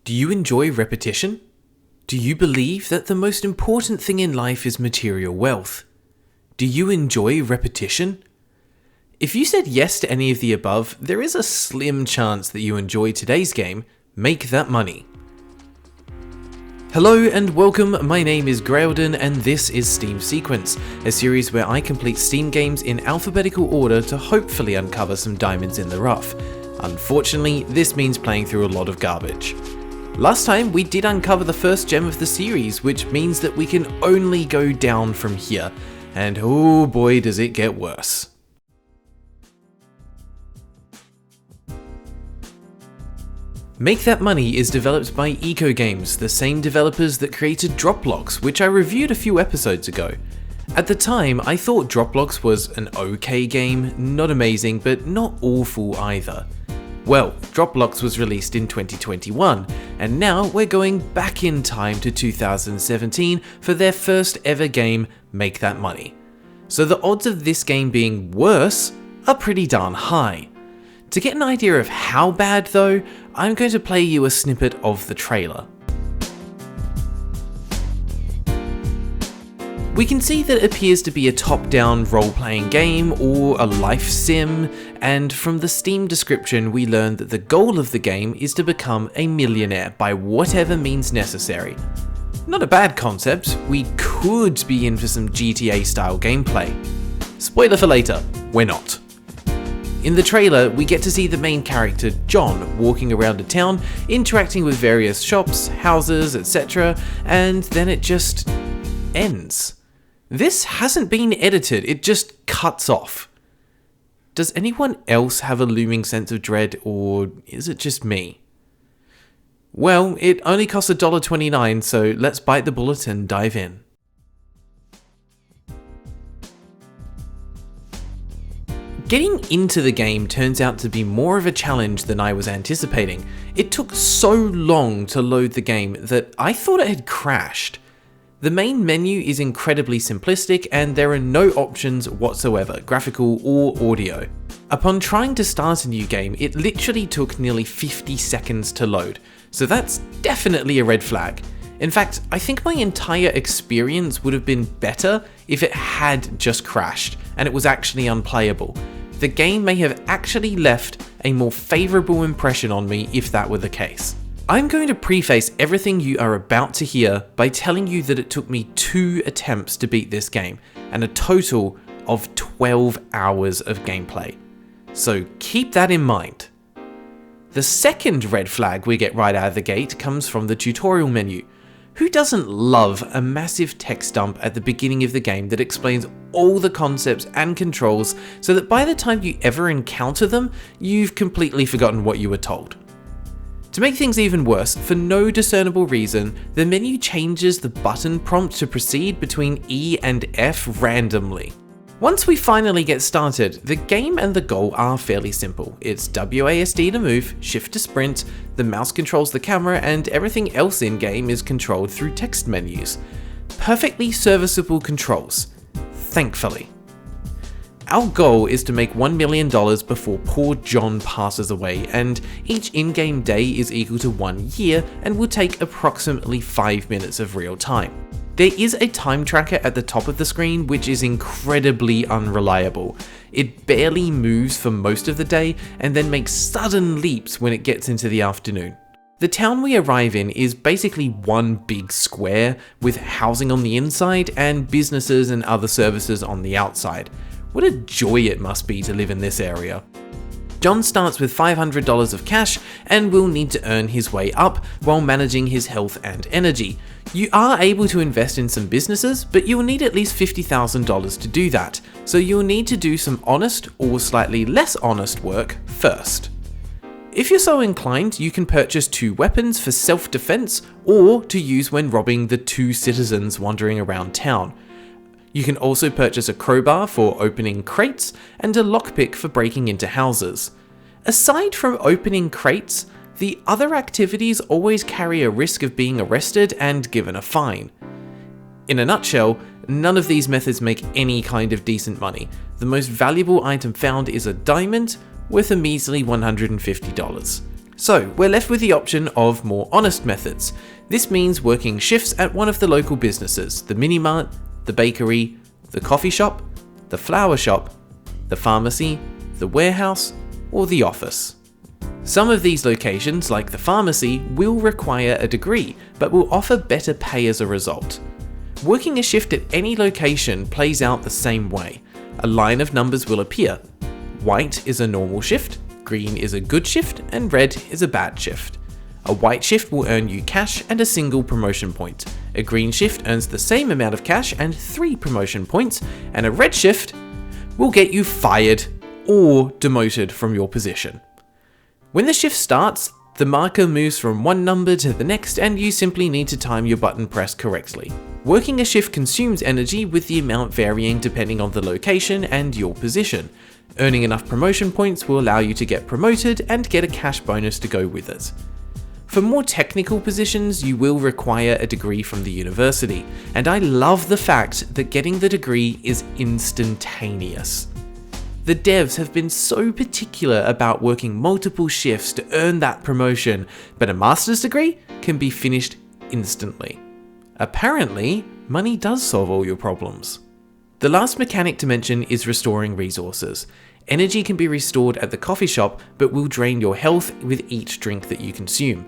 Do you enjoy repetition? Do you believe that the most important thing in life is material wealth? Do you enjoy repetition? If you said yes to any of the above, there is a slim chance that you enjoy today's game, Make That Money. Hello and welcome, my name is Grailden and this is Steam Sequence, a series where I complete Steam games in alphabetical order to hopefully uncover some diamonds in the rough. Unfortunately, this means playing through a lot of garbage. Last time we did uncover the first gem of the series, which means that we can only go down from here, and oh boy does it get worse. Make That Money is developed by Eco Games, the same developers that created Dropblocks, which I reviewed a few episodes ago. At the time, I thought Dropblocks was an okay game, not amazing, but not awful either. Well, Dropblocks was released in 2021, and now we're going back in time to 2017 for their first ever game, Make That Money. So the odds of this game being worse are pretty darn high. To get an idea of how bad though, I'm going to play you a snippet of the trailer. We can see that it appears to be a top-down role-playing game or a life sim, and from the Steam description we learn that the goal of the game is to become a millionaire by whatever means necessary. Not a bad concept, we could be in for some GTA-style gameplay. Spoiler for later, we're not. In the trailer, we get to see the main character, John, walking around a town, interacting with various shops, houses, etc., and then it just ends. This hasn't been edited, it just cuts off. Does anyone else have a looming sense of dread, or is it just me? Well, it only costs $1.29, so let's bite the bullet and dive in. Getting into the game turns out to be more of a challenge than I was anticipating. It took so long to load the game that I thought it had crashed. The main menu is incredibly simplistic and there are no options whatsoever, graphical or audio. Upon trying to start a new game, it literally took nearly 50 seconds to load, so that's definitely a red flag. In fact, I think my entire experience would have been better if it had just crashed and it was actually unplayable. The game may have actually left a more favourable impression on me if that were the case. I'm going to preface everything you are about to hear by telling you that it took me 2 attempts to beat this game and a total of 12 hours of gameplay. So keep that in mind. The second red flag we get right out of the gate comes from the tutorial menu. Who doesn't love a massive text dump at the beginning of the game that explains all the concepts and controls so that by the time you ever encounter them, you've completely forgotten what you were told? To make things even worse, for no discernible reason, the menu changes the button prompt to proceed between E and F randomly. Once we finally get started, the game and the goal are fairly simple. It's WASD to move, shift to sprint, the mouse controls the camera, and everything else in game is controlled through text menus. Perfectly serviceable controls. Thankfully. Our goal is to make $1 million before poor John passes away, and each in-game day is equal to 1 year and will take approximately 5 minutes of real time. There is a time tracker at the top of the screen which is incredibly unreliable. It barely moves for most of the day and then makes sudden leaps when it gets into the afternoon. The town we arrive in is basically one big square with housing on the inside and businesses and other services on the outside. What a joy it must be to live in this area. John starts with $500 of cash and will need to earn his way up while managing his health and energy. You are able to invest in some businesses, but you will need at least $50,000 to do that, so you'll need to do some honest or slightly less honest work first. If you're so inclined, you can purchase 2 weapons for self-defense or to use when robbing the 2 citizens wandering around town. You can also purchase a crowbar for opening crates and a lockpick for breaking into houses. Aside from opening crates, the other activities always carry a risk of being arrested and given a fine. In a nutshell, none of these methods make any kind of decent money. The most valuable item found is a diamond, worth a measly $150. So we're left with the option of more honest methods. This means working shifts at one of the local businesses, the mini-mart, the bakery, the coffee shop, the flower shop, the pharmacy, the warehouse, or the office. Some of these locations, like the pharmacy, will require a degree, but will offer better pay as a result. Working a shift at any location plays out the same way. A line of numbers will appear. White is a normal shift, green is a good shift, and red is a bad shift. A white shift will earn you cash and a single promotion point. A green shift earns the same amount of cash and 3 promotion points, and a red shift will get you fired or demoted from your position. When the shift starts, the marker moves from one number to the next, and you simply need to time your button press correctly. Working a shift consumes energy, with the amount varying depending on the location and your position. Earning enough promotion points will allow you to get promoted and get a cash bonus to go with it. For more technical positions, you will require a degree from the university, and I love the fact that getting the degree is instantaneous. The devs have been so particular about working multiple shifts to earn that promotion, but a master's degree can be finished instantly. Apparently, money does solve all your problems. The last mechanic to mention is restoring resources. Energy can be restored at the coffee shop, but will drain your health with each drink that you consume.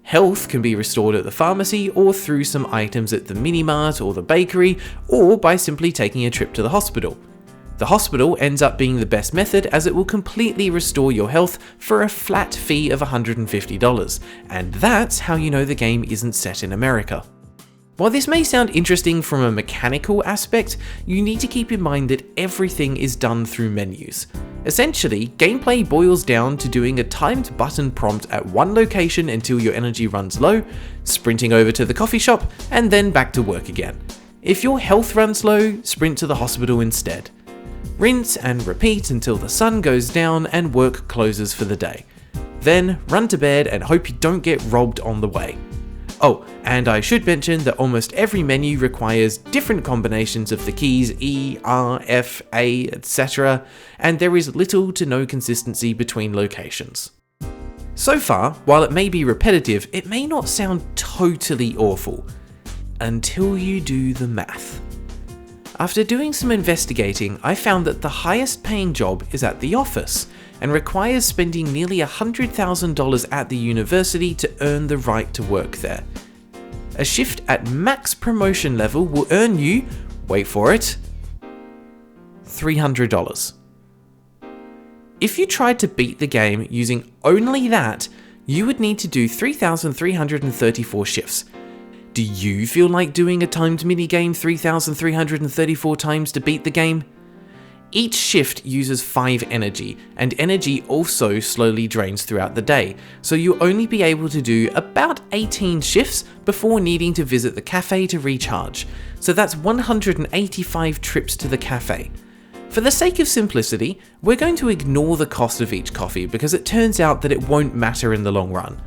Health can be restored at the pharmacy, or through some items at the mini-mart or the bakery, or by simply taking a trip to the hospital. The hospital ends up being the best method, as it will completely restore your health for a flat fee of $150, and that's how you know the game isn't set in America. While this may sound interesting from a mechanical aspect, you need to keep in mind that everything is done through menus. Essentially, gameplay boils down to doing a timed button prompt at one location until your energy runs low, sprinting over to the coffee shop, and then back to work again. If your health runs low, sprint to the hospital instead. Rinse and repeat until the sun goes down and work closes for the day. Then run to bed and hope you don't get robbed on the way. Oh, and I should mention that almost every menu requires different combinations of the keys E, R, F, A, etc., and there is little to no consistency between locations. So far, while it may be repetitive, it may not sound totally awful, until you do the math. After doing some investigating, I found that the highest paying job is at the office, and requires spending nearly $100,000 at the university to earn the right to work there. A shift at max promotion level will earn you, wait for it, $300. If you tried to beat the game using only that, you would need to do 3,334 shifts. Do you feel like doing a timed minigame 3,334 times to beat the game? Each shift uses 5 energy, and energy also slowly drains throughout the day, so you'll only be able to do about 18 shifts before needing to visit the cafe to recharge, so that's 185 trips to the cafe. For the sake of simplicity, we're going to ignore the cost of each coffee because it turns out that it won't matter in the long run.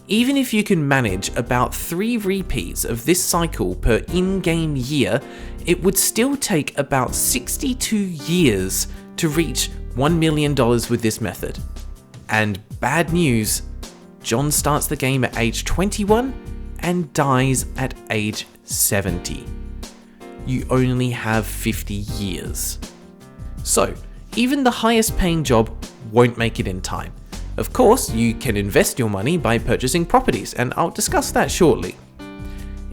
Even if you can manage about 3 repeats of this cycle per in-game year, it would still take about 62 years to reach $1 million with this method. And bad news, John starts the game at age 21 and dies at age 70. You only have 50 years. So, even the highest paying job won't make it in time. Of course, you can invest your money by purchasing properties, and I'll discuss that shortly.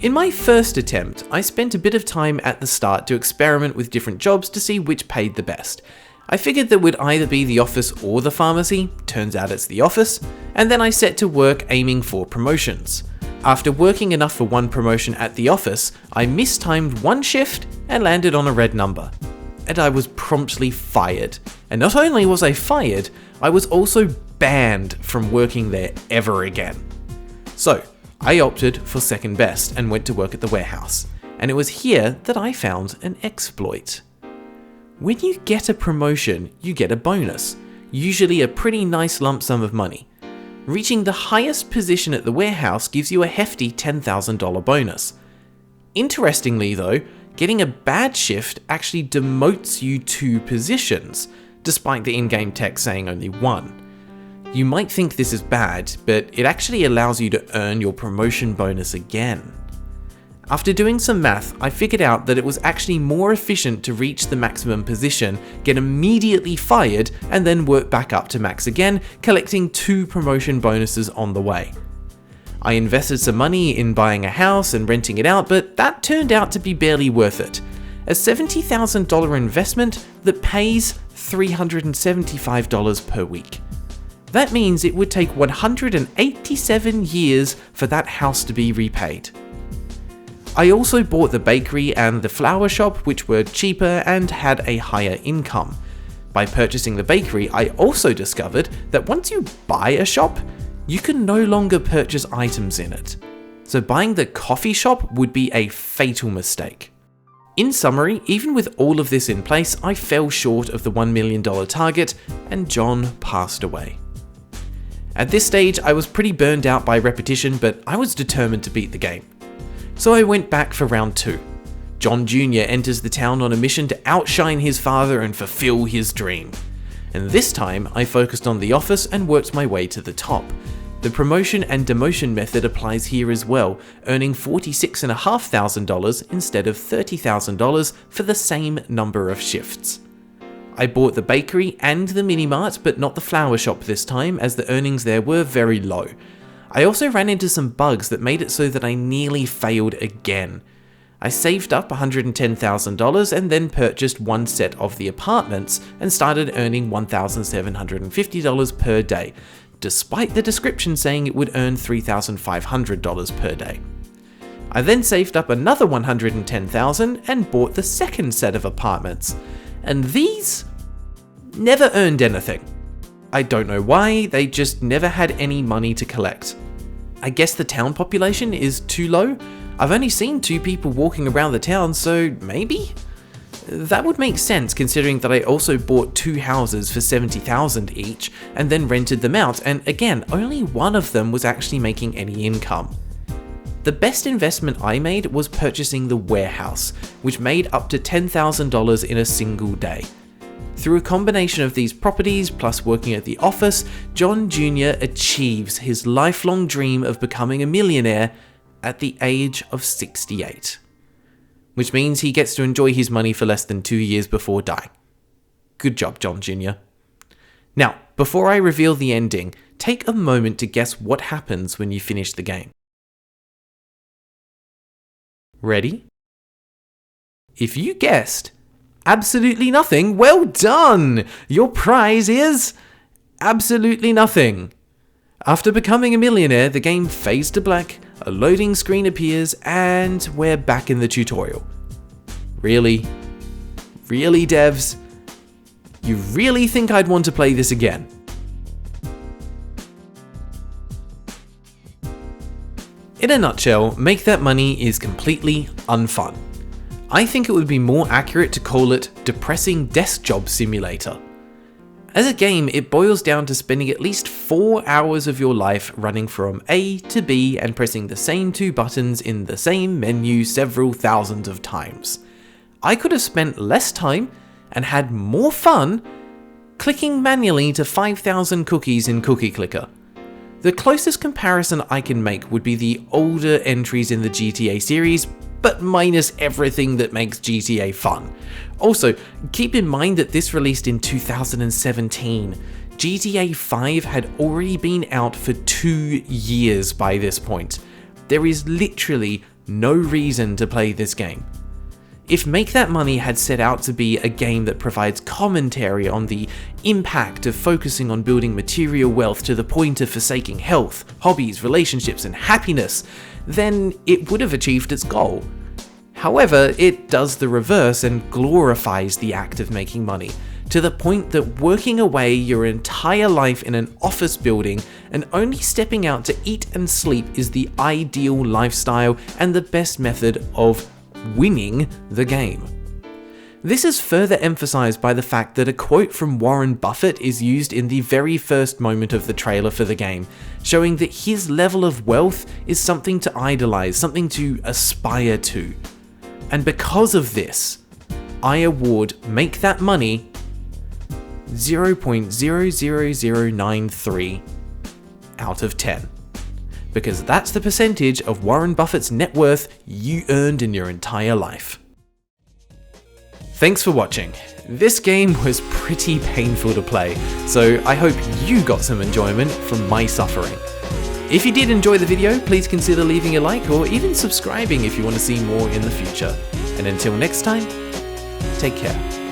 In my first attempt, I spent a bit of time at the start to experiment with different jobs to see which paid the best. I figured that would either be the office or the pharmacy, turns out it's the office, and then I set to work aiming for promotions. After working enough for one promotion at the office, I mistimed one shift and landed on a red number. And I was promptly fired. And not only was I fired, I was also banned from working there ever again. So, I opted for second best and went to work at the warehouse. And it was here that I found an exploit. When you get a promotion, you get a bonus, usually a pretty nice lump sum of money. Reaching the highest position at the warehouse gives you a hefty $10,000 bonus. Interestingly though, getting a bad shift actually demotes you 2 positions, despite the in-game text saying only 1. You might think this is bad, but it actually allows you to earn your promotion bonus again. After doing some math, I figured out that it was actually more efficient to reach the maximum position, get immediately fired, and then work back up to max again, collecting 2 promotion bonuses on the way. I invested some money in buying a house and renting it out, but that turned out to be barely worth it. A $70,000 investment that pays $375 per week. That means it would take 187 years for that house to be repaid. I also bought the bakery and the flower shop, which were cheaper and had a higher income. By purchasing the bakery, I also discovered that once you buy a shop, you can no longer purchase items in it. So buying the coffee shop would be a fatal mistake. In summary, even with all of this in place, I fell short of the $1 million target and John passed away. At this stage, I was pretty burned out by repetition, but I was determined to beat the game. So I went back for round 2. John Jr. enters the town on a mission to outshine his father and fulfill his dream. And this time, I focused on the office and worked my way to the top. The promotion and demotion method applies here as well, earning $46,500 instead of $30,000 for the same number of shifts. I bought the bakery and the mini-mart, but not the flower shop this time, as the earnings there were very low. I also ran into some bugs that made it so that I nearly failed again. I saved up $110,000 and then purchased one set of the apartments and started earning $1,750 per day, despite the description saying it would earn $3,500 per day. I then saved up another $110,000 and bought the second set of apartments, and these never earned anything. I don't know why, they just never had any money to collect. I guess the town population is too low? I've only seen 2 people walking around the town, so maybe? That would make sense considering that I also bought 2 houses for $70,000 each and then rented them out, and again, only one of them was actually making any income. The best investment I made was purchasing the warehouse, which made up to $10,000 in a single day. Through a combination of these properties plus working at the office, John Jr. achieves his lifelong dream of becoming a millionaire at the age of 68. Which means he gets to enjoy his money for less than 2 years before dying. Good job, John Jr. Now, before I reveal the ending, take a moment to guess what happens when you finish the game. Ready? If you guessed absolutely nothing, well done! Your prize is absolutely nothing. After becoming a millionaire, the game fades to black, a loading screen appears, and we're back in the tutorial. Really? Really, devs? You really think I'd want to play this again? In a nutshell, Make That Money is completely unfun. I think it would be more accurate to call it Depressing Desk Job Simulator. As a game, it boils down to spending at least 4 hours of your life running from A to B and pressing the same 2 buttons in the same menu several thousands of times. I could have spent less time and had more fun clicking manually to 5,000 cookies in Cookie Clicker. The closest comparison I can make would be the older entries in the GTA series, but minus everything that makes GTA fun. Also, keep in mind that this released in 2017. GTA 5 had already been out for 2 years by this point. There is literally no reason to play this game. If Make That Money had set out to be a game that provides commentary on the impact of focusing on building material wealth to the point of forsaking health, hobbies, relationships, and happiness, then it would have achieved its goal. However, it does the reverse and glorifies the act of making money, to the point that working away your entire life in an office building and only stepping out to eat and sleep is the ideal lifestyle and the best method of winning the game. This is further emphasized by the fact that a quote from Warren Buffett is used in the very first moment of the trailer for the game, showing that his level of wealth is something to idolize, something to aspire to. And because of this, I award Make That Money 0.00093 out of 10. Because that's the percentage of Warren Buffett's net worth you earned in your entire life. Thanks for watching. This game was pretty painful to play, so I hope you got some enjoyment from my suffering. If you did enjoy the video, please consider leaving a like or even subscribing if you want to see more in the future. And until next time, take care.